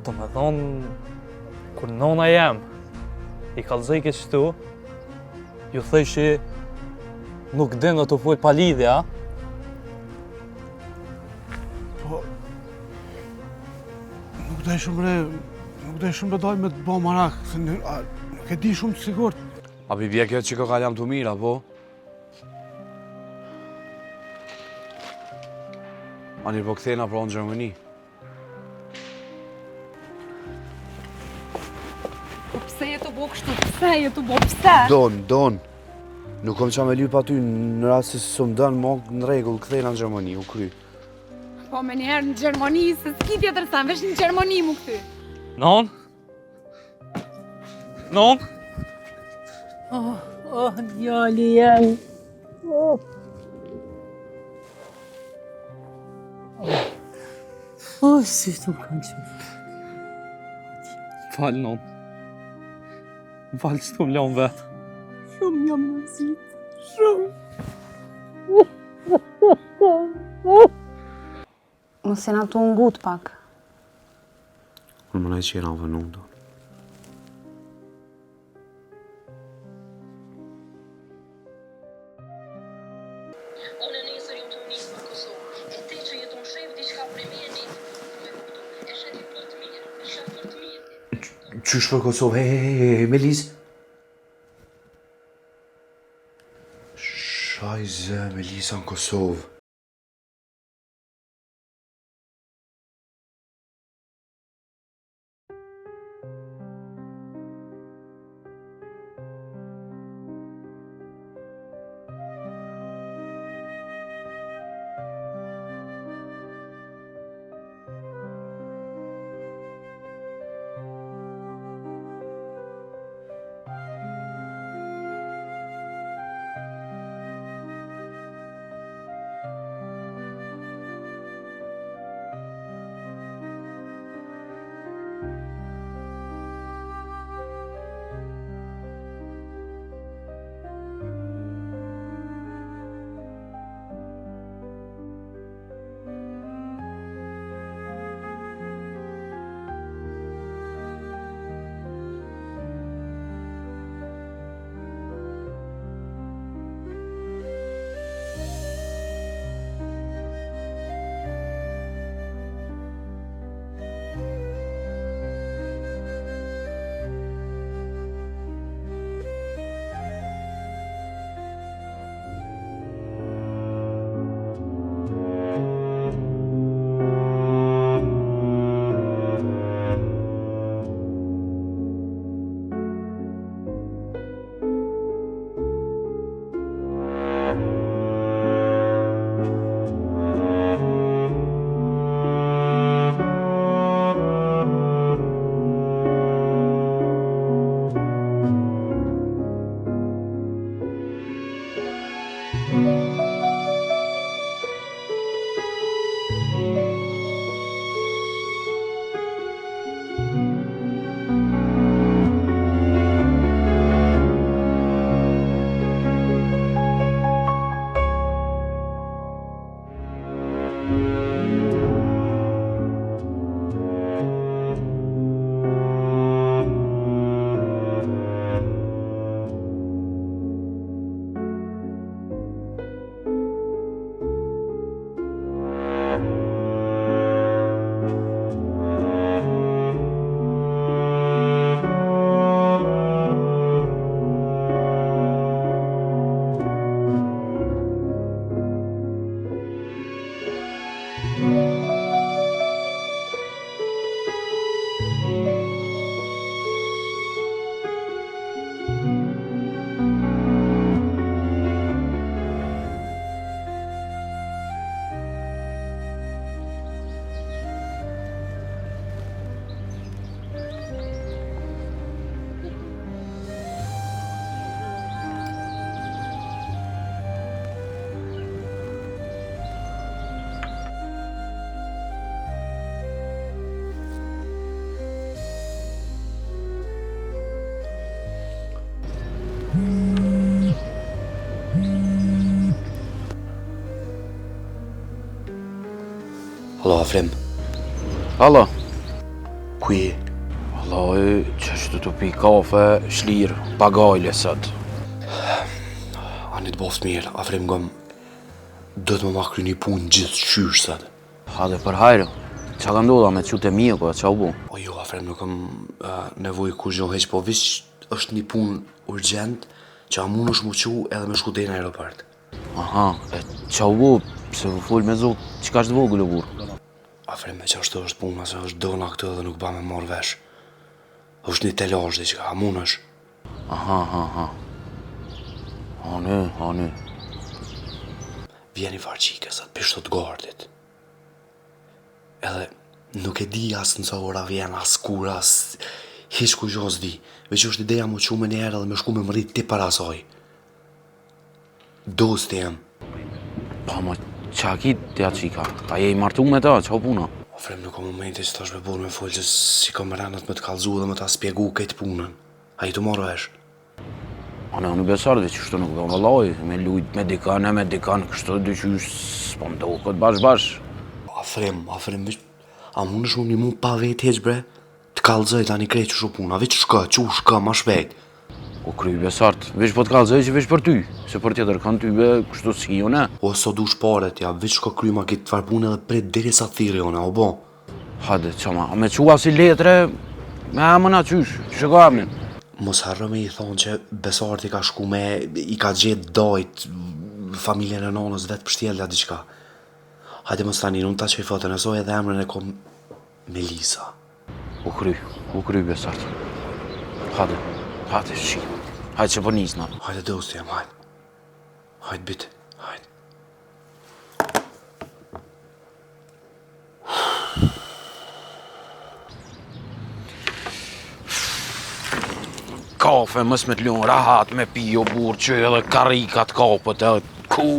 Të me thonë, kur nona jem, i kalzoj këtë shtu, ju thëjshi nuk din të full pa lidhja. Po, nuk dhe shumë bedoj me të bo marak, se nuk e di shumë të sigurt. A bibje kjo që ka jam të mira, po? A një po këthena pra në Gjermani. Po pse je të bo kështu? Pse je të bo? Pse? Don. Nuk kom qa me lyp aty në rast se s'u më dënë, mo në regull, këthena në Gjermani, u kry. Po me njerë në Gjermani, se s'ki tjetër sa, vesh në Gjermani mu këty. Non? Djali jem. Si të më kanë qëfë. Falë, non. Falë që të më leon vetë. Shumë jam mërzit. Shumë. Mos e na tu ngut pak. Unë më nëjë që jena vënu do. Unë nesër ju të nisë për Kosovë. E te që jeton shef diçka për mi e nisë. Me kuptu, e sheti për të mirë, e sheti për të mirë. Qysh për Kosovë? Hey, Melis. Shajze, Melisa në Kosovë. Hallo, Afrim. Hallo. Ku je? Vallai, që është të pi kafe, shlirë, bagajle sot. Ani të boft mirë, afrim gëm. Do të më ma kry një punë gjithë qysh sot. Hade për hajrë, qa ka ndodha me qute mjeko, qa u bu? O jo, afrem nuk kam nevoj kur gjo heq, po vish është një punë urgent që a mund është mu qu edhe me shku deri në aeroport. Aha, e qa u bu, pse u full me zot, qka është vogël o burë? Afrem me që është puna, se është dona këtë dhe nuk ba me marrë vesh. është një telazh dhe që ka, a mund është. Aha. Hane. Vjen i farqike, sa të pishtot gardit. Edhe nuk e di as në sa ora vjen, as kur, as hiç ku gjo s'di. Veç është ideja mu qume njerë edhe me shku me më rrit ti para saj. Dosti jem. Pa ma qa ki tja qika? A je i martu me ta, qa puna? Frem nuk o momenti që tash me burë me folë që si kom rënat me të kalzu dhe me ta spjegu këtë punën. A i të marrë vesh? Unë besardi që shtu nuk do vëllaj, me lujt me dikan, kështu dy që s'po më do këtë bash. Afrem, veç, a mund është unë një mund pa vetë heq bre? Të kalzoj tani krejt që shu puna, veç shka, ma shpejt. O kry besart, veç po të kalzoj që veç për ty, se për tjetër kanë ty be kështu si jone. O so du shparet, ja, veç shka kry ma këtë tvar punë edhe pret deri sa thiri jone, o bo? Hade, qama, me qua si letre, me amëna qysh, që ka amnin? Mos harro me i thonë që besart i ka shku me, i ka gjetë dajt, familjen e nonës vetë për shtjellja diqka. Hajde mos tani, unë ta që i fotën e soj edhe emrën e kom Melisa. U kry besart. Hajde shi. Hajde që po nisna. Hajde dosti jam, hajde. Hajde bitë, hajde. Kafe mës me t'lun rahat me pi o burë që edhe karikat kapët edhe ku.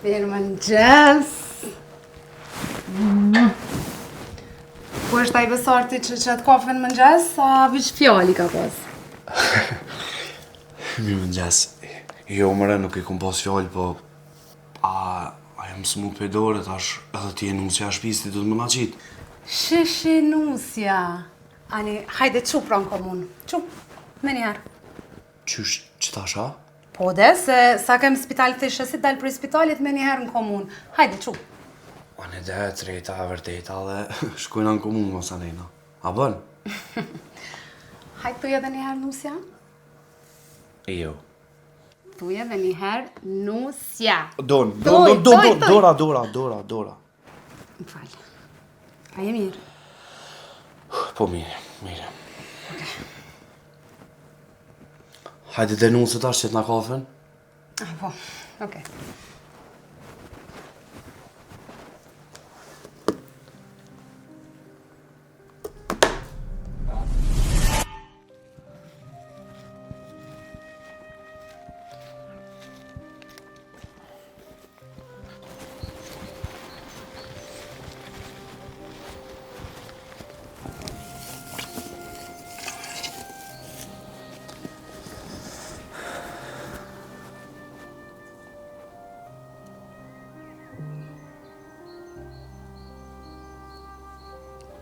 Mirë më në gjes. Ku është ai besarti që qëtë kafe në më në gjes, a vish fjali ka pas? Mirë më ngjes. Jo mëre nuk i kom pas fjallë, po... A jam së mund për dore tash, edhe ti e nusja shpis, ti du të më ma qitë. Shishi nusja. Ani, hajde qup pra në komun. Qup, me njerë. Qysh që ta sha? Po dhe, se sa kem spitalit të shësit, dalë për spitalit me njerë në komun. Hajde, qup. Anë dhe treta, vërteta dhe shkojna në komun mos anejna. A bën? Hajde tuj edhe njerë nusja. Jo. Tuj edhe njerë nusja. Dora. Më falë. A je mirë? Po mirë. Hajde denusë tash që t'na kafen. Po, okej.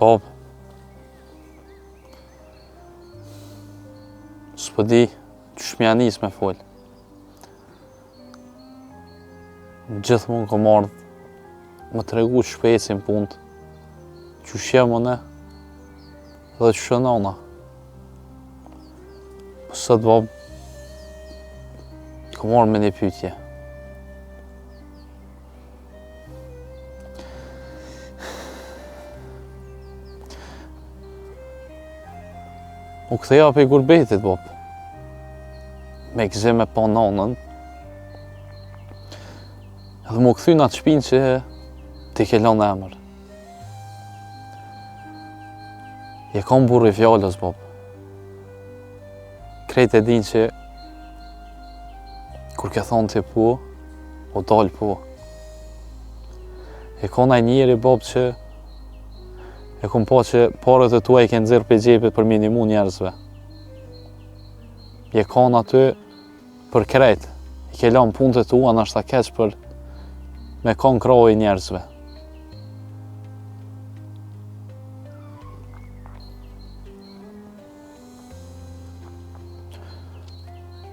Bob, s'po di që shmja nis me fol. Gjithmonë kom ardhë më të regu që shpecin punt, që shjemë në dhe që shënona. Po sot, Bob, kom ardhë me një pyetje. U ktheja për i gurbetit, Bob. Me gzim e pa nanën. Edhe mu kthy në atë shpinë që ti ke lënë emër. Je kam burri fjallës, Bob. Krejt e din që kur ke thonë ti po, o dalë po. Je ka naj njeri, Bob, që E kom po që parët e tua i ke nxirr për gjepit për minimu njerëzve. Je kanë aty për krejt. I ke lanë punët e tua nashta keq për me kanë kroj njerëzve.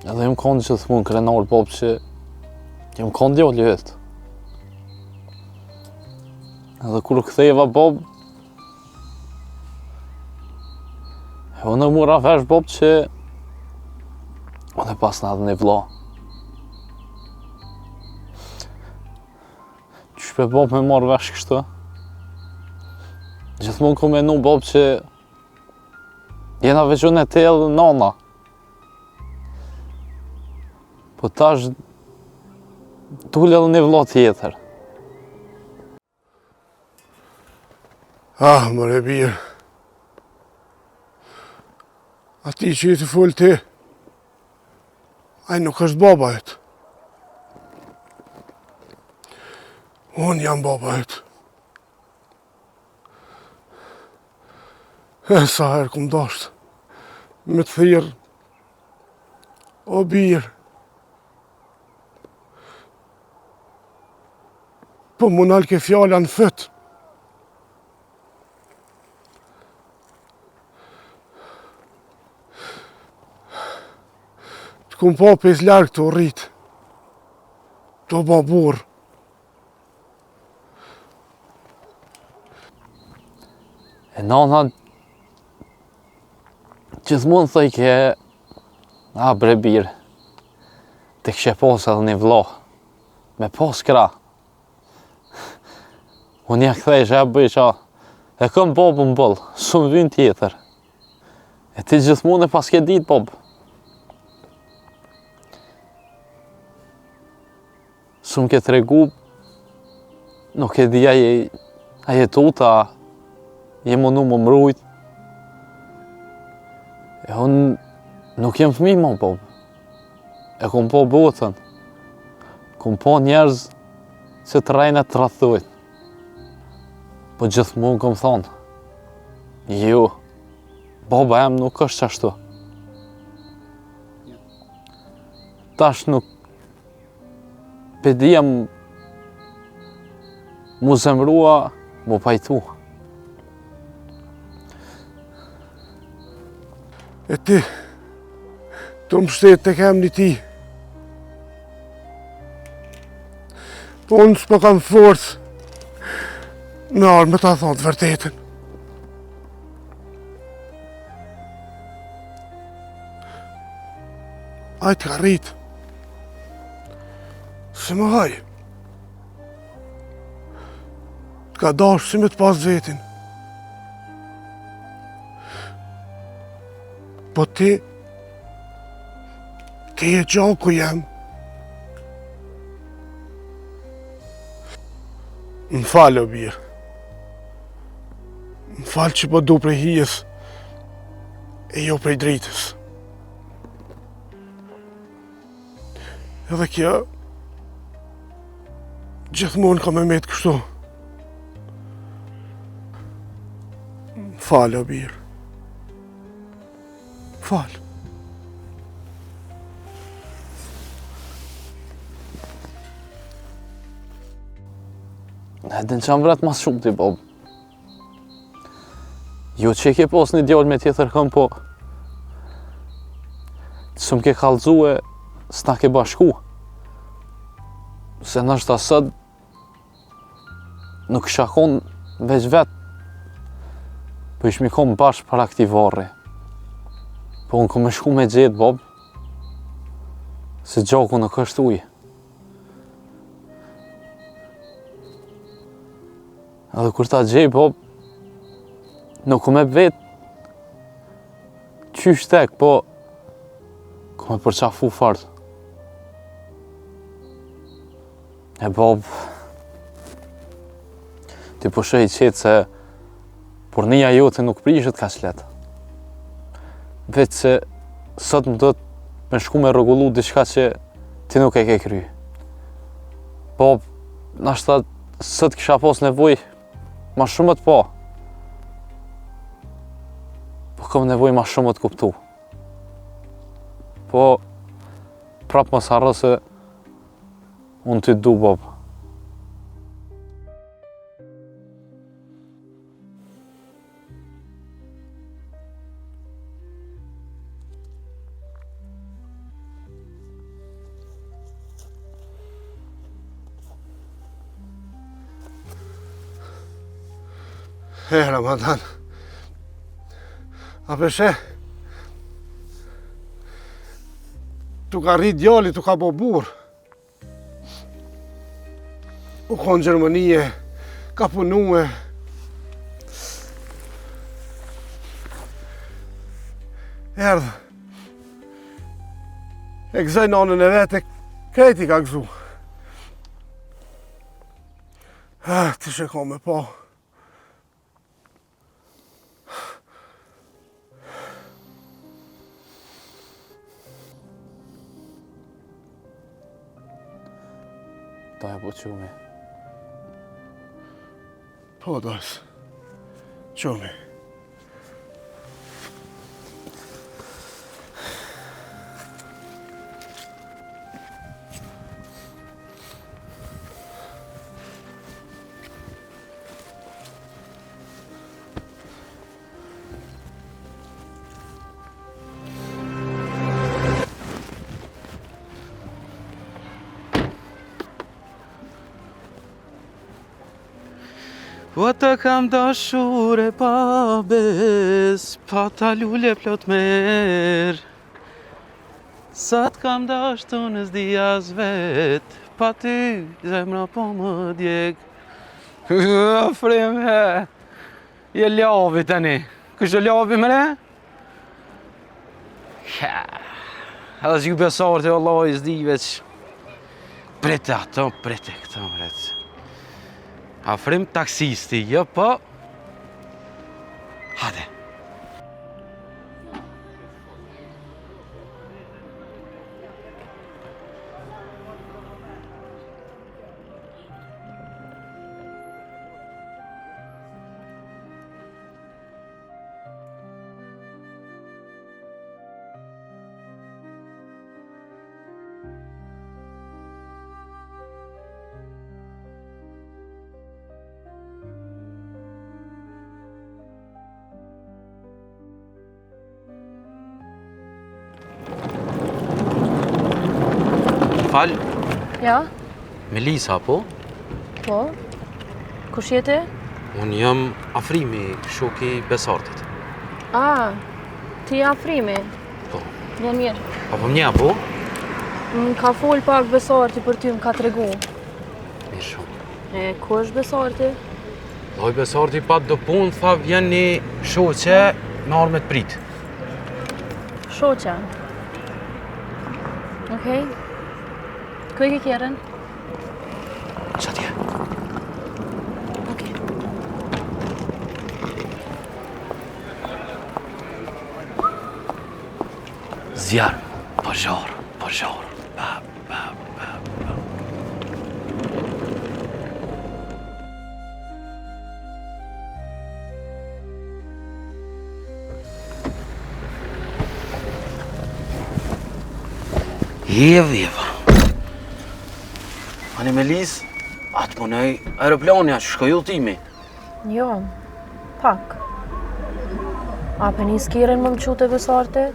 Edhe jem kanë gjithmonë krenar bob që jem kanë djallë jetë. Edhe kur ktheva bob, unë mura vesh bob që unë pas në edhe një vlla. Qysh pe bob me marrë vesh kështu? Gjithmonë ku menu bob që jena veçun e tellë nana. Po tash dule edhe një vlla tjetër. Mëre birë. Ati që i të full ti, aj nuk është baba jëtë. Unë jam baba jëtë. Sa herë kum dashtë, me të thirë, o birë. Po mu nalë ke fjalla në fëtë. Të kum pa pes larkë të rritë. Të ba burë. E nana gjithmonë thëj ke bre birë, të kështë pas edhe një vlla, me pas kra. Unë ja këthej që e bëj qa, e këm babë më bëllë, s'më vyn tjetër. E ti gjithmonë e pas ke ditë, babë. S'më ke tregu, nuk e di a jetuta, je mënu më mrujt. E unë nuk jem fëmij më, babë. E kom po botën. Kom po njerëz që të rejnë të rathujt. Po gjithmonë kom thonë, jo, baba em nuk është qashtu. Tash nuk pedi jam mu zemrua, mu pajtu. E ti, të më shtetë të kem një ti. Po unë s'po kam forcë me arë me ta thonë të vërtetën. Ajtë ka rritë. Se më hajë. T'ka dashë si me të pas vetin. Po ti e gjaku ku jem. Më falë, o birë. Më falë që po du prej hijes e jo prej dritës. Edhe kjo gjithmonë ka me metë kështu. Më falë, o birë. Më falë. E din që am vret mas shumë ti, babë. Jo që ke pos një djallë me tjetër këm, po që më ke kallëzue, s'na ke bashku. Se nështë asët nuk shakon veç vetë, po ishmi kom bashkë para këti varri. Po unë kom e shku me gjetë, babë, se gjaku nuk është ujë. Edhe kur ta gjej, babë, nuk kom e vetë qysh tek, po kom e përqafu fort. E babë, ti po shej qetë se pornia jote nuk prishet ka shletë. Vetë se sot më do të me shku me rregullu diçka që ti nuk e ke kry. Babë, nashta sot kisha pas nevoj ma shumë të po. kam nevojë ma shumë të kuptu. Po, prap mos harro se unë ty du, bab. Ramadan. A peshe? Tu ka rrit djali, tu ka bo burr. U konë Gjermënije, ka punue. Erdhë. E gëzoj nanën e vete, krejti ka gëzu. Ti sheko me po. Doja po qumi. Po, dojës. Qumi. Po të kam dashur e pa bes, pa ta lule plot mer. Sa të kam dashtu në s'di as vet, pa ty zemra po më djeg. Afrim he, je lavi tani, kështë lavi mëre? Edhe që ju besarë të Allah i s'di veç. Prete ato, prete këto mret. Afrim taksisti, jo po. Hade. Fal, Ja, Melisa po? po. Kush jeti? Unë jam Afrimi, shoku i Besartit. Ti Afrimi. Po. Mirë. Apo mnja po? Më ka fol pak Besarti për ty, më ka tregu. Mirë shumë. E, ku është Besarti? Loj Besarti pat do punë, tha vjen një shoqe me armë të prit. Shoqa. Okej. Ku e ke kjerën? Qa tje? Okej. Zjarë, përzhar. Jeva. Ani Melis, atë punoj aeroplania që shkoj udhëtimi. Jo, pak. A për një skiren më qute Besarti?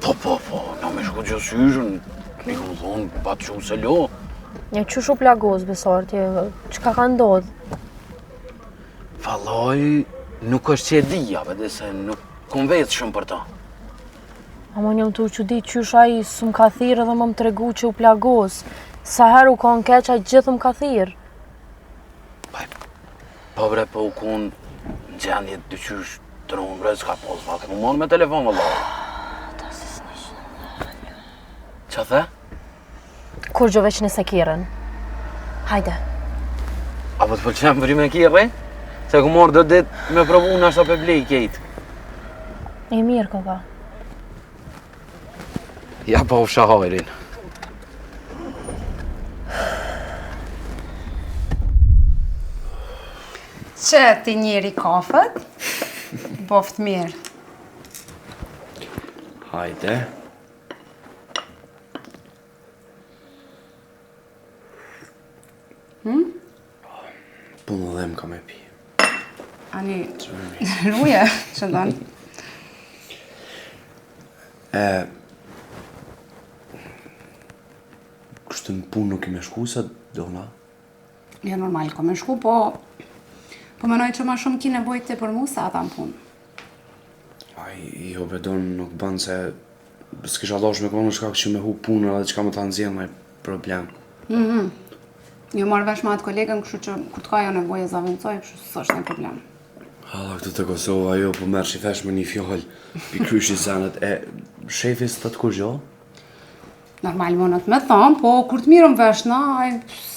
Po, na me shku gjësyshën, mi ku thonë, pa të shumë se lo. Një që shu plagos Besarti, qka ka ndodh? Falloj, nuk është që e dija, vete se nuk kom vetë shumë për ta. Amo njëm të uqudit qysh ai s'm ka thirë edhe më tregu që u plagos. Sa herë u kon keq ai gjithë më ka thirë. Po bre, po u kun në gjendje të dyqysh të rëmë bre, s'ka pos, ma ke mu monë me telefon, vëlloh. Ta si s'nishë. Qa the? Kur gjo veç në sekiren. Hajde. Apo të pëlqem për i me kire? Se ku morë do dit me provu në ashta pe blej kejt. E mirë, koka. Ja pa u shahajrin. Që ti njeri kafët, boft mirë. Hajde. Punë dhe më ka me pi. Ani, ruje, që ndonë. Kështë në punë nuk i me shku, se dona? Jo, normal, ko me shku, po menoj që ma shumë ki nevojt të për mu se ata në punë. Aj, jo, bre, donë nuk banë se s'kisha dosh me konë shkak që me hu punë edhe që ka më të nëzjenë, maj problem. Jo marrë vesh ma atë kolegën, kështu që kur t'ka jo nevojë e zavencoj, kështu s'është një problem. Hala, këtë të Kosova, jo, po merë që i thesh me një fjoll, pi krysh i zenet, shefis të të kur gjo? Normal më në të me thonë, po kur t'mirëm vesh na, aj,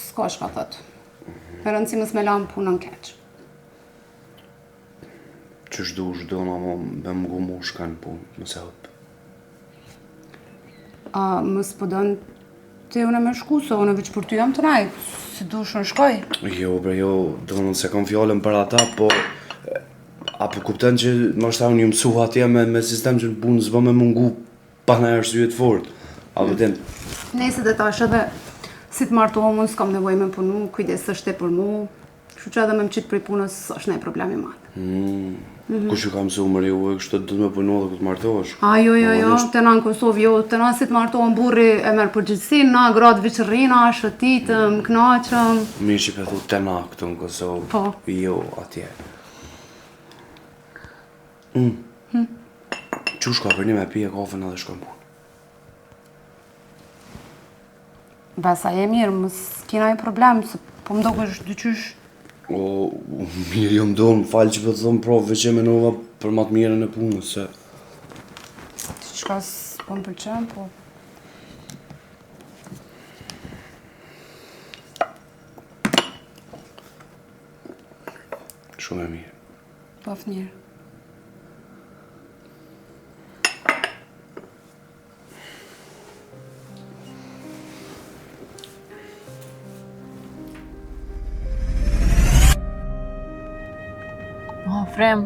s'ka shka thëtë. Për rëndësi më s'me lamë punën keq. Që shdo na me më gu mu shkanë punë, më se hëpë. Më s'pëdën të une me shku, se une veç për ty jam të rajtë, si du shën shkoj. Jo, bre, jo, do në se kam fjallën për ata, po... Apo kupten që më është ta unë një mësu atje me sistem që në punë s'bë me mungu pa në arsye të fort. A vëtin? Nese dhe tash edhe si të martohem, unë s'kam nevoj me punu, kujdes është e për mu, kështu që edhe me më qitë prej punës është ne problemi madhë. Kush ju ka mësu mëri u e kështë të me punu dhe këtë martohesh? Jo, të na në Kosovë, jo, të na si të martohem burri e merë përgjithsin, na gratë viqërina, shëtitëm, knaqëm. Mirë që pëthu të na këtu në Kosovë. Po. Jo, atje. Që shka për një me pije kafën edhe shkojnë punë? Besa e mirë, mës kina i problem, se po më doke është dyqysh. Mirë, jo më do më falë që për të thëmë provë, veç e menova për matë mirën e punës, se... Ti qka s'po më pëlqen, po... Shumë e mirë. Pof njërë. Frem,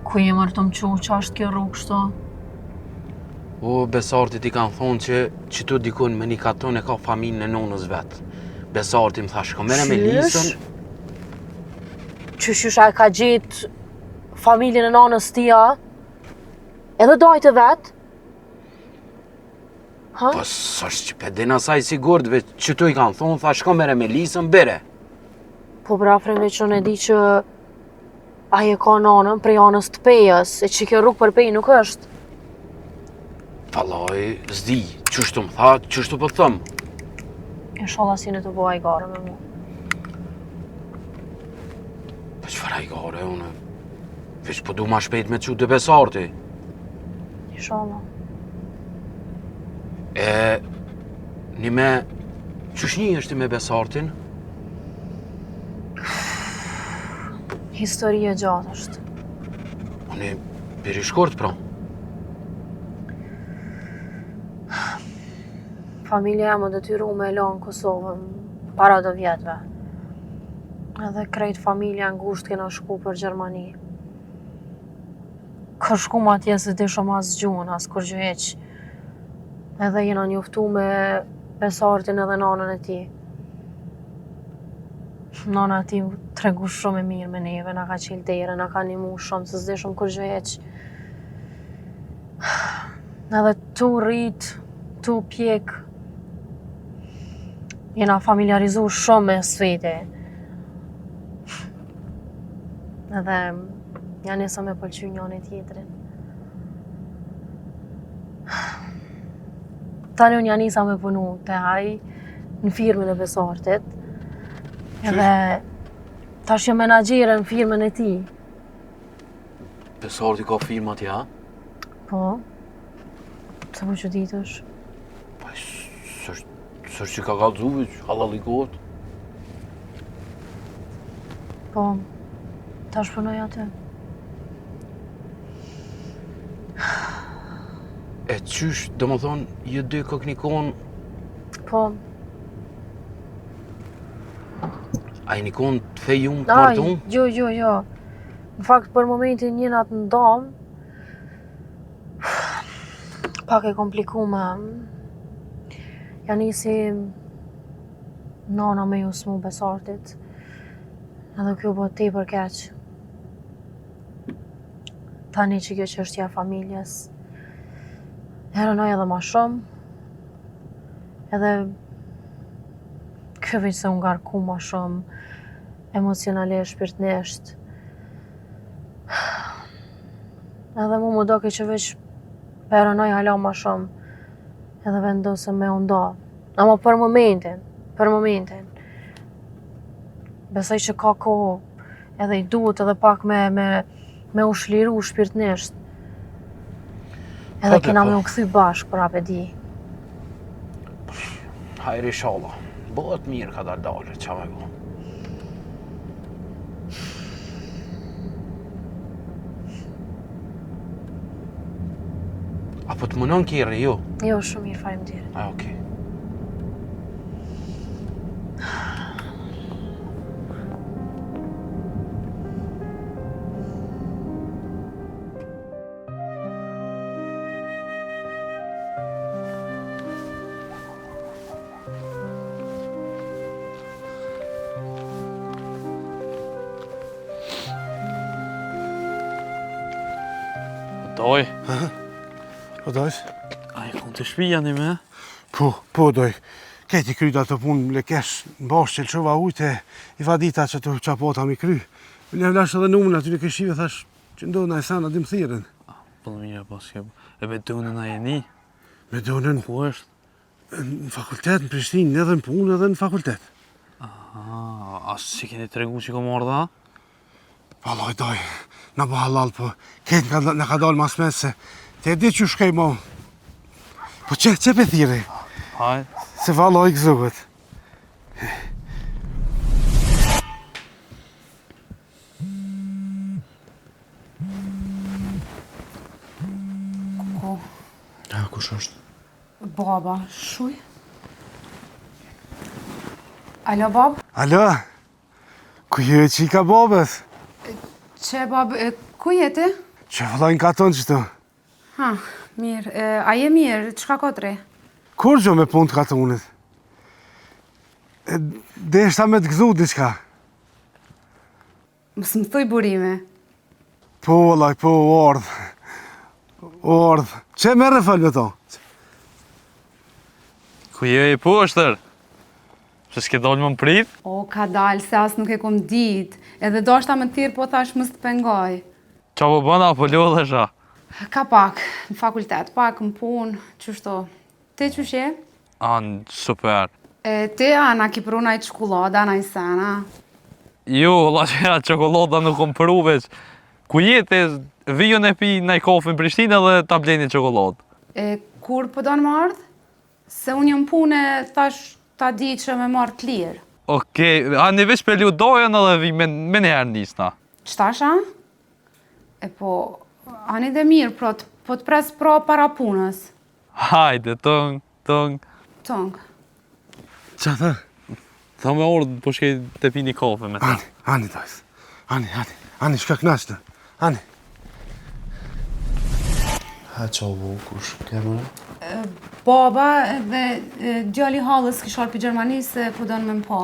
ku je mërë të më qu, që është kjo rrugë shto? Besartit i kanë thonë që tu dikun me një katon e ka familjen e nonës vetë. Besartit më thash, ka mene me Lisën... Qysh a ka gjetë familjen e nonës tia? Edhe dojtë vetë? Po s'është që pedin asaj sigurt, veç që tu i kanë thonë, thash, ka mene me Lisën, bere. Po bra, Frem, veç unë e di që aje ka nonën prej anës të pejës, e që kjo rrugë për pej nuk është. Falaj, zdi, qështu më tha, qështu po thëmë. Inshallah si në të bëha i gare me mu. Po qëfar i gare, unë? Veç po du ma shpejt me që të besarti. Inshallah. Një me, qësh një është me besartin? Historie gjatë është. Unë për i shkort, pra. Familja e më detyru me elonë Kosovën para do vjetëve. Edhe krejt familja ngusht kena shku për Gjermani. Ka shku ma tje se të shumë as gjuhën, as kur gjëheq. Edhe jena njoftu me besartin edhe nanën e ti. Nana ti tregu shumë e mirë me neve, na ka qilë dere, na ka nimu shumë, se s'de shumë kur gjëheq. Edhe tu rrit, tu pjek. Jena familiarizu shumë me sfete. Edhe janë njësa me pëlqy njën e tjetrin. Tani unë janë njësa me punu të haj në firmën e besartit. Edhe tash jam menaxhere në firmën e ti. Besarti ka firma tja? Po. Pse po që ditësh? Po, s'është që ka kalëzuve, që hallalikohet. Po, tash punoj atë. E qysh, do më thonë, jë dy koknikon... Po. A i nikon të fejum të martun? Jo. Në fakt, për momentin njënat në dom, Pak e komplikume. Ja nisi nana me ju smu Besartit. Edhe kjo po tepër keq. Tani që kjo çështja e familjes. Heronoj edhe ma shumë. Edhe kjo veç se unë ngarku ma shumë emocionalisht, shpirtnisht. Edhe mu më doke që veç heronoj hala ma shumë. Edhe vendosem me undo. Ama për momentin. Besoj që ka kohë, edhe i duhet edhe pak me u shliru shpirtnisht. Edhe kena me u kthy bashkë për apë di. Hajri inshallah. Bëhet mirë ka dalë, qa me go. Apo të mënon kjeri, jo? Jo, shumë mirë, faleminderit. Okej. Doj, Po dojsh? a i kom të shpija një me? Po doj. Keti kryta të punë lekesh në bashkë që lëshova ujtë i vadita që të qapota mi kry. Në vlash edhe numën aty në këshive thash që ndohë na e sana dim thiren. Po në mirë, pas ke... E me dunën a jeni? Me donën Ku është? në fakultet në Prishtinë, edhe në punë edhe në fakultet. Asë që keni tregu që kom ardha? Valoj doj, na bo halal, po ketë në ka dalë mas mes se te e di që shkej mo. Po që pe thire? Hajt. Se valoj gëzuhet. Ko, Ja, kush është? baba, shuj. Alo, bab? Alo, ku je qika babës? Që, bab, ku jeti? Që vëllojnë ka tonë qëto? Ha, mirë. A je mirë? Qka ka tre? Kur gjo me punë të katonit? Deshta me të gëzu diqka? Mësë më thuj burime. Po, vëllaj, po, ordh. Që merre fal me to? Ku je i poshtër? Që s'ke dollë më më prit? O, ka dalë, se asë nuk e kom ditë. Edhe do shta më tirë, po thash më së të pengoj. Qa po bëna apo lodhesha? Ka pak, në fakultet, pak në punë, qështo. Te qësh je? Super. Te ana ki pru najtë shkullada, najtë sena. Jo, la që ja qokolada nuk kom përu veç. Ku jete, vijon e pi naj kafe në Prishtinë dhe ta bleni qokoladë. Kur po do në më ardhë? Se unë jëmë punë, thash ta di që me marrë të lirë. Okej, ani veç për dojën edhe vi me njëherë nisna. Qtasha? Po, ani dhe mirë, po të pres pra para punës. Hajde, tëng. Tëng. Qa thë? Tha me ordë, po shkej të pi një kafe me ta. Ani, dojës. Ani, shka knashtë. Ani. Ha, qa bu, kush kemëre? Baba dhe djali halës kishar për Gjermanisë se po do në me më pa.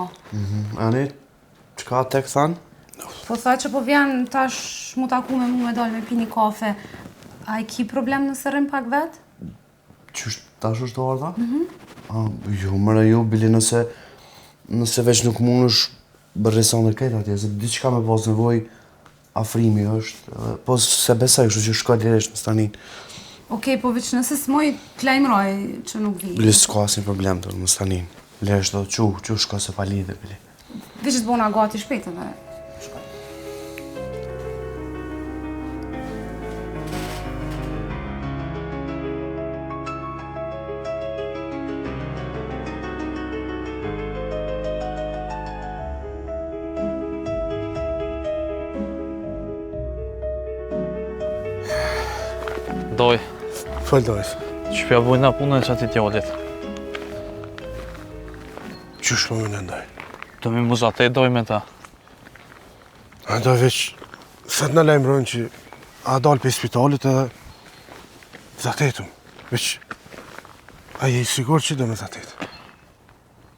Ani, qka tek thanë? Po tha që po vjen tash mu taku me mu me dalë me pi një kafe. A i ki problem nëse rrim pak vetë? Qysh tash është do ardha? Jo, mëre jo, bili nëse veç nuk mund është bërreson dhe këtë atje, se diqka me pas nevoj afrimi është, po se besaj, kështu që shka liresh në stanin. Okej, po veç nëse s'moj t'lajmëroj që nuk vi. Bili s'ka asnjë problem të në stanin. Liresh do që shka se pa lidhe, bili. Veç të bona gati shpejt edhe. Doj, Fal dojës. që pja bujna punën që ati tjallit. Qysh po më nëndoj? Do mi muzate doj me ta. A do veç, sa të në lajmërojnë që a dalë për spitalit edhe zatetum. Veç, a je I sigur që do me të atit?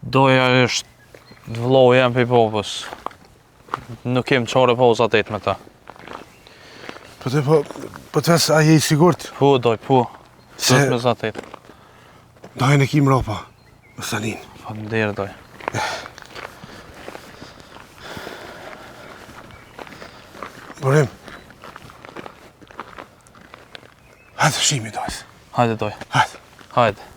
Doja është vëllohu jam për popës. Nuk kem qare posa atit me ta. Po të ves, a je I sigurt? Po, doj, po. Se- Sot me zatit. Dajnë e kim ropa, më stanin. Faleminderit, doj. Borim. Hajde shimi dojtë. Hajde, doj. Hajde. Hajde.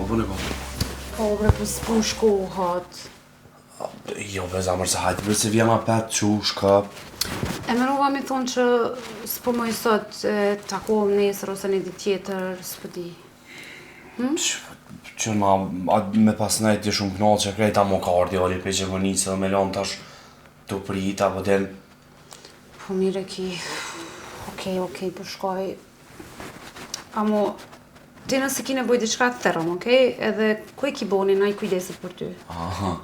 Bune ko. Po, bre, po s'pu shkohat. Jo, be zamër se hajtë, bre se vjema petë qush, ka. E merova mi thonë që s'po moj sot takohem nesër ose një ditë tjetër, s'po di. Që me pas nejt je shumë knallë që krejta mo ka ardi ali pe që vënicë dhe me lanë tash të prita, po del. Po mire ki, okej, po shkoj. Amo, ti nëse ki nevoj diçka të thërëm, okej? Edhe ku e ki boni, na I kujdesit për ty. Aha.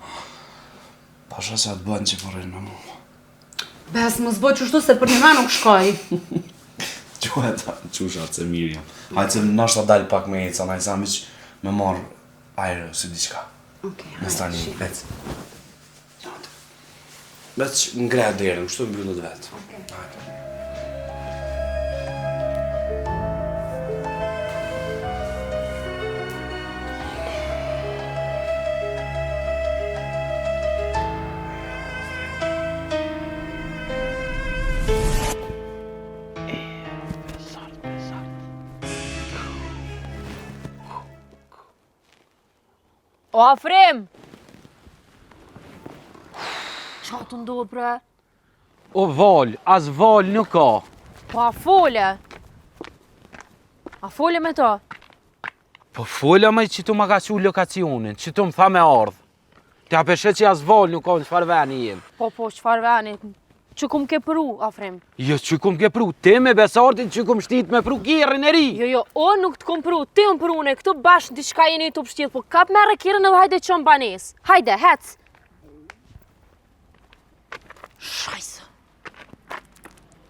Pasha se atë bënë që përrin me mu. Bes, mos bëj qështu se për një me nuk shkoj. Qushat se mirë jam. Hajtë se nashta dalë pak me eca, na I sa miq me marrë ajrë si diçka. Okej, Në stani, shi. bec. Bec ngre derën, kështu mbyllët vetë. Hajde. O, Afrim! Qa të ndohë, bre? O val, as val nuk ka. Po, a fole? A fole me ta? Po fola me që tu ma ka qu lokacionin, që tu më tha me ardhë. Ti a peshe që as val nuk ka në qfar veni jem. Po, qfar veni? Që kum ke pru, Afrim? Jo, që kum ke pru, ti me Besardin që kum shtit me pru kirën e ri. Jo, o nuk të kom pru, ti më prune, këtu bashkë diçka jeni të pështjith, po kap merre kirën edhe hajde qëm banes. Hajde, hec! Shajse.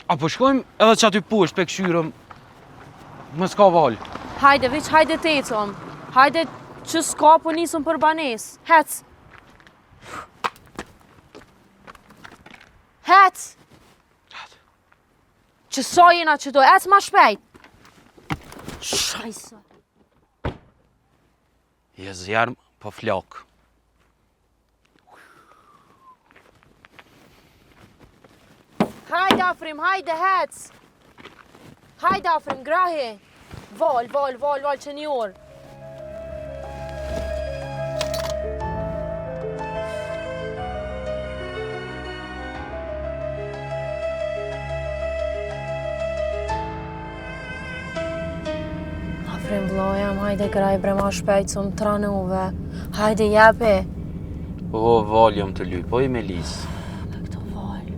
Apo shkojmë edhe që aty poshtë pe këshyrëm, më s'ka val. Hajde, veç hajde të ecëm. Hajde që s'ka po nisëm për banes. Hec! Hec! Që sa jena që do, ec ma shpejt! Shajse! Je zjarëm, po flak. Hajde, Afrim, hajde, hec! Hajde, Afrim, grahe! Val, që një orë. Afrim, vlojam, hajde graj bre ma shpejt, së më tranuve. Hajde, jepe. O, val jam të lyj, po I me lisë. Dhe këto val.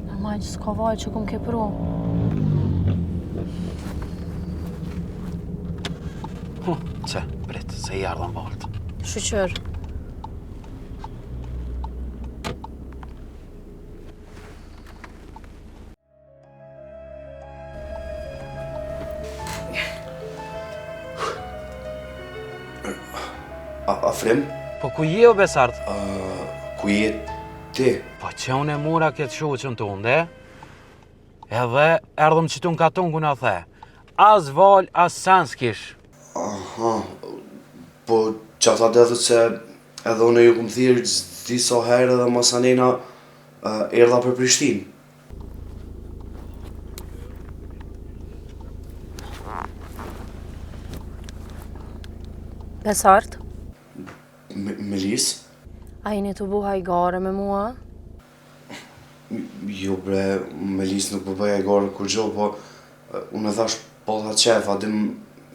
Normal që s'ka val që kum ke pru. Që, prit, se I ardhën valtë. Shqyqër. Afrim? Po ku je o Besart? Ku je ti? Po që unë e mura këtë shoqën të unde, edhe erdhëm që tu në katon ku në the. As val, as sen s'kish. Aha, po që ata dhe se edhe unë ju këmë thirë disa herë dhe masanena erdha për Prishtinë. Besart, Melis? a jeni të buha i gare me mua? Jo bre, Melis nuk po bëja i gare kur gjo, po unë e thash po tha qef, adim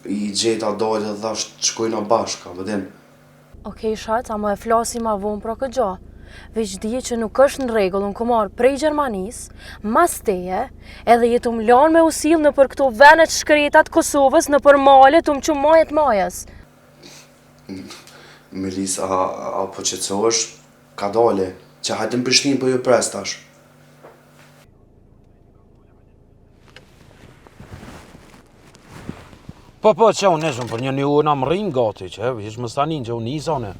i gjeta dojt dhe thash të shkojna bashka, vëdin. Okej, shat, ama e flasi ma vonë pra këtë gjo. Veç dije që nuk është në regull, unë ku marrë prej Gjermanis, mas teje, edhe jetu më lanë me usil në për këto venet shkretat Kosovës, në për malet, më që majet majes. Melis, a po qetësohesh? Ka dale, që hajtë në Prishtinë po ju pres tash. Po, që unë neshëm, për një një unë am rrinë gati, që ishë më stanin që unë isane.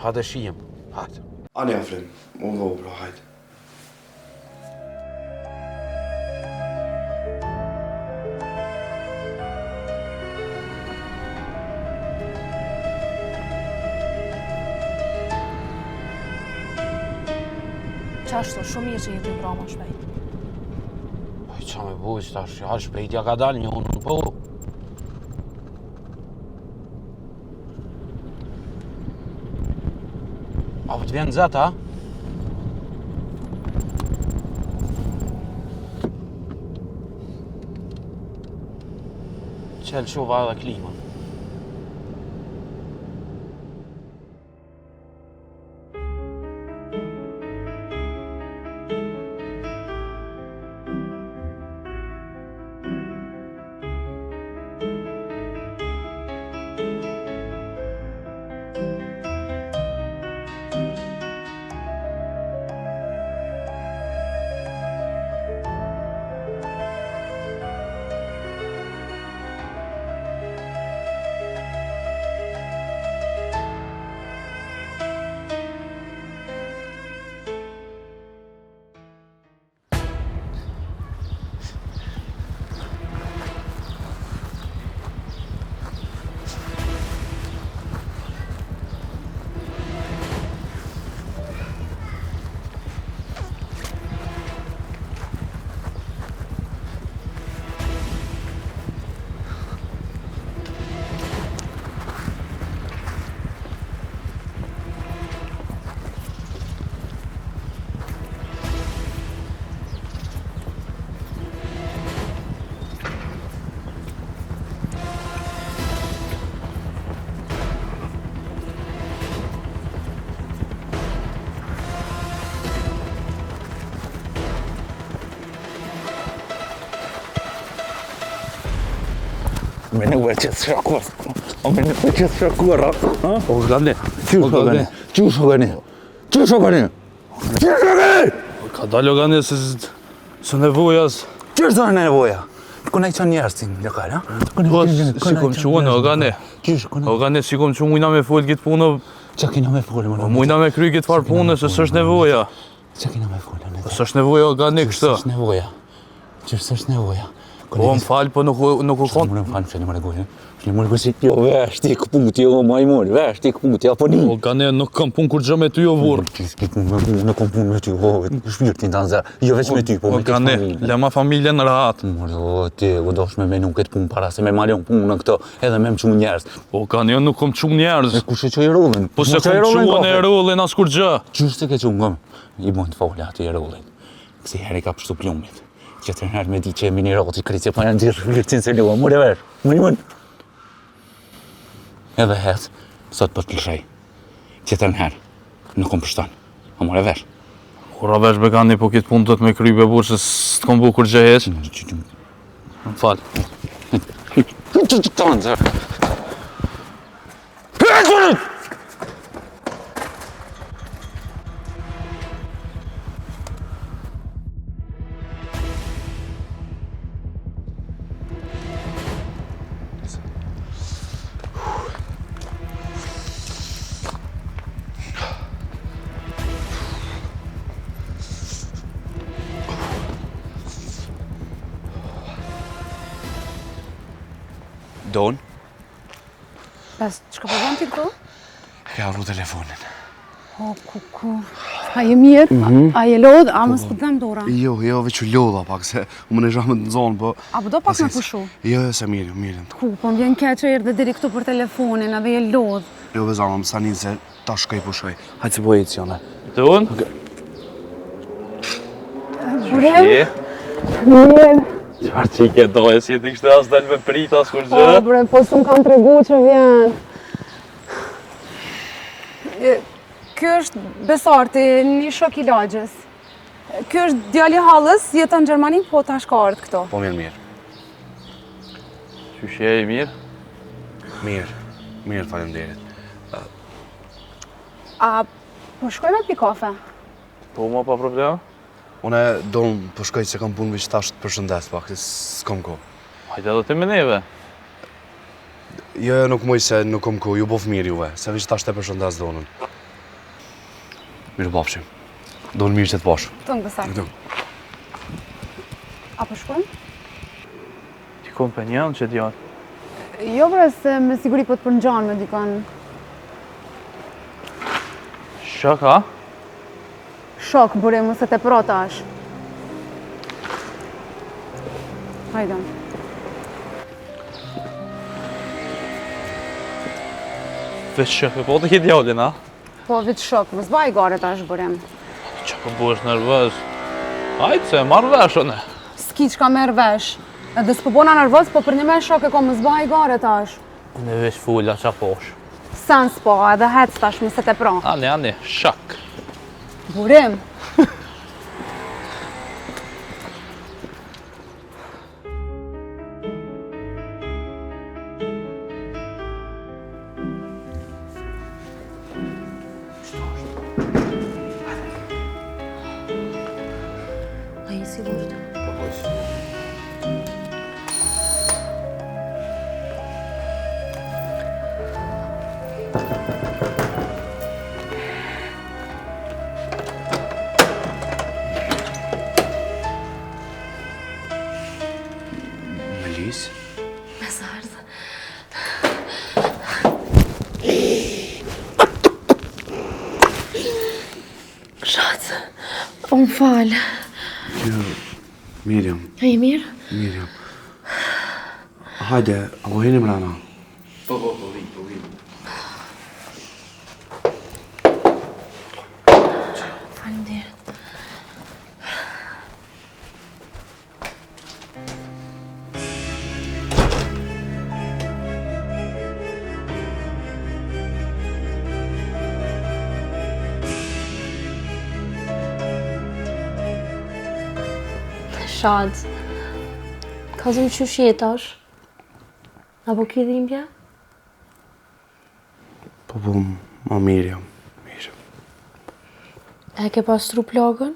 Hajde shijem, hajde. Ani afrim, unë go, bro, hajde. Qashtu, shumë mirë që jetu i brama shpejt. Qa me bujë që tash, ja shpejtja ka dalë një unë në po. A po të vjen zeta, a? Qelë shuva edhe klima. Me në vërë që të shakuar. Me në vërë që të shakuar, ha? O, gane. Qusho gane. Qusho gane. Qusho gane. Qusho gane! Ka dalë gane se nevojas. Qërë zonë nevoja? Këna i qanë njerës ti në lokal, ha? Po, si kom qunë, o gane. O gane, si kom qunë mujna me folë këtë punë. Qa kina me folë, më në? Mujna me kry këtë farë punë, se së është nevoja. Qa kina me folë, në? Së është nevoja, o gane, kështë. Së është nevoja. Qërë së është nevoja. Po, më falë, po nuk u konë. Më falë, më falë, më gojë. Jo, vesh, ti këpungu ti, o majmur, vesh, ti këpungu ti, apo një. O, gane, nuk kam punë kur gjë me ty, o vurë. Nuk kam punë me ty, o, shpirë ti në të nëzërë. Jo, veç me ty, po me këtë familje. O, gane, lema familje në rahatë. O, ti, u dosh me menu këtë punë para se me malion punë në këto, edhe me më qumë njerës. O, gane, jo nuk kom qumë njerës. E kushe që i rollin? Po se kom qumë e rollin as kur gjë. Qështë ke qumë gëmë? I bojnë të folja aty i rollin. Kësi heri ka pështu plumit. Që të nërë me di që e mini roti krici, pa janë gjithë rritësin se lua, mure vesh, më. Edhe hetë, sot për të lëshej. Që të nërë, nuk kom pështon, a mure vesh. Ura vesh begani, po këtë punë të të me kry be burë, se s'të kom bu kur gjë heq. Më falë. Që të në zërë. Don? Pas, çka po bën ti këtu? Ka avru telefonin. O, ku. A je mirë? A je lodh? A mos po dëm dora? Jo, veç u lodha pak, se u më në zhamë të zonë, po... A po do pak me pushu? Jo, se mirë. Ku, po m'vjen keq që erdhe deri këtu për telefonin, edhe je lodh. Jo, bezama, më sanin se ta shkoj pushoj. Hajtë se po ecë, jone. Të unë? Burem? Qarë që i ke doje, si ti kështë as del me prit as kur gjë? bre, po s'm kam tregu që vjen. Ky është Besarti, një shok i lagjes. Ky është djali i hallës, jeton në Gjermani, po tash ka ardhur këtu. Po mirë. Qysh je i mirë? Mirë, faleminderit. A po shkoj me pi kafe? Po ma pa problem? Une do më po shkoj se kam punë veç tash të përshëndes pak, se s'kom ko. Hajde edhe ti me neve. Jo, nuk muj se nuk kom ko, ju bof mirë juve, se veç tash të përshëndes donën. Mirë bafshim. Donë mirë që të pash. Tëngë Besarti. A po shkojmë? Ti kompanion që djatë. Jo bre, se me siguri po të përngjan me dikon. Shaka? Shok, burem, mëse te pro tash. Hajde. Veç shaka, po të ki djallin, a? Po veç shok, mos baj gare tash burem. Qa po bësh nervëz? Hajde se, marrë veshën e. S'ki qka merr vesh. Edhe s'po bona nervoz, po për një me shok e ko mos baj gare tash. Në veç fulla qa posh. Sens po, edhe hec tash mëse te pro. Ani, shak. Burem. A je sigurt? Melis? Besarti. Shatë, po më falë. Jo, mirë jam. A je mirë? Mirë jam. Hajde, apo hini mrena? Po, vi. Faleminderit. Shad, ka zëmë qysh jetash? Apo ki dhimbja? Po, ma mirë jam. Mirë. E ke pastru plagën?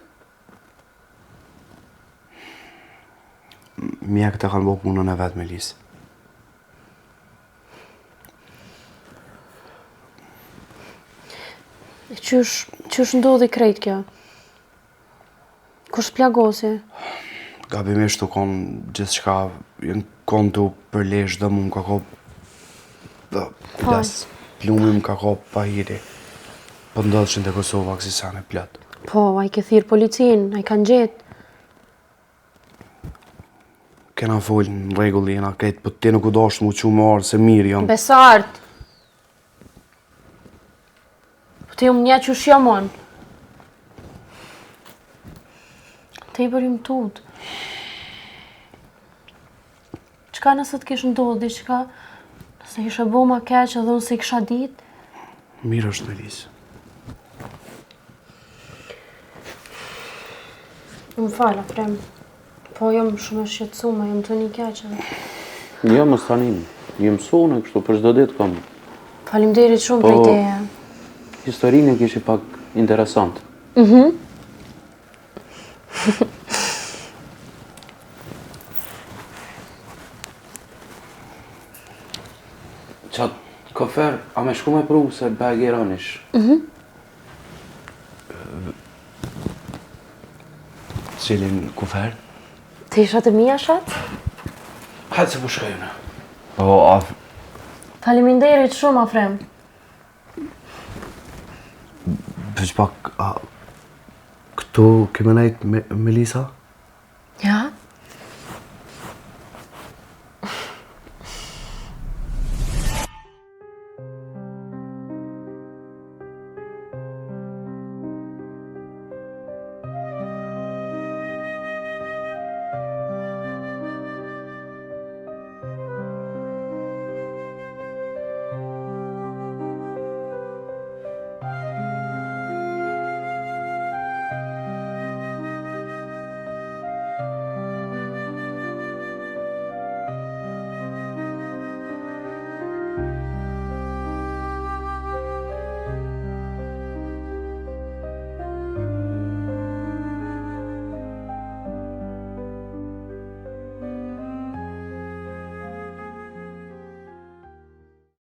Mjekët e kanë bo punën e vetë, Melis. Qysh ndodhi krejt kjo? Kush plagosi? Gabimisht u konë gjithë shka, jenë konë të përlesh dhe mu më ka ko... Kujdes, plumi më ka ko pahiri. Po ndodhë që në të Kosova kësi sane plët. Po, a i ke thirë policin, a i kanë gjetë. Kena folë në regulli, jena kretë, po ti nuk u dashtë mu që më arë se mirë jam. Besart! Po ti më një që shjamon. Te i bërim tut. Qka nëse të kish ndodhë diqka? Nëse ishe bo ma keq edhe unë se i kisha dit? Mirë është, Melis. Më fala, prem. Po jam shumë e shqetësume, jam të një keq edhe. Jo, mos tanim. Një mësune kështu, për çdo ditë kam. Faleminderit shumë për ideja. Historinë e kishi pak interesant. Qatë kofer, a me shku me pru se bag i ranish? Cilin kufer? Të isha të mija shatë? Hajtë se po shkojnë. Po, Faleminderit shumë, Afrem. veç pak, këtu keme nejt me Melisa? Ja?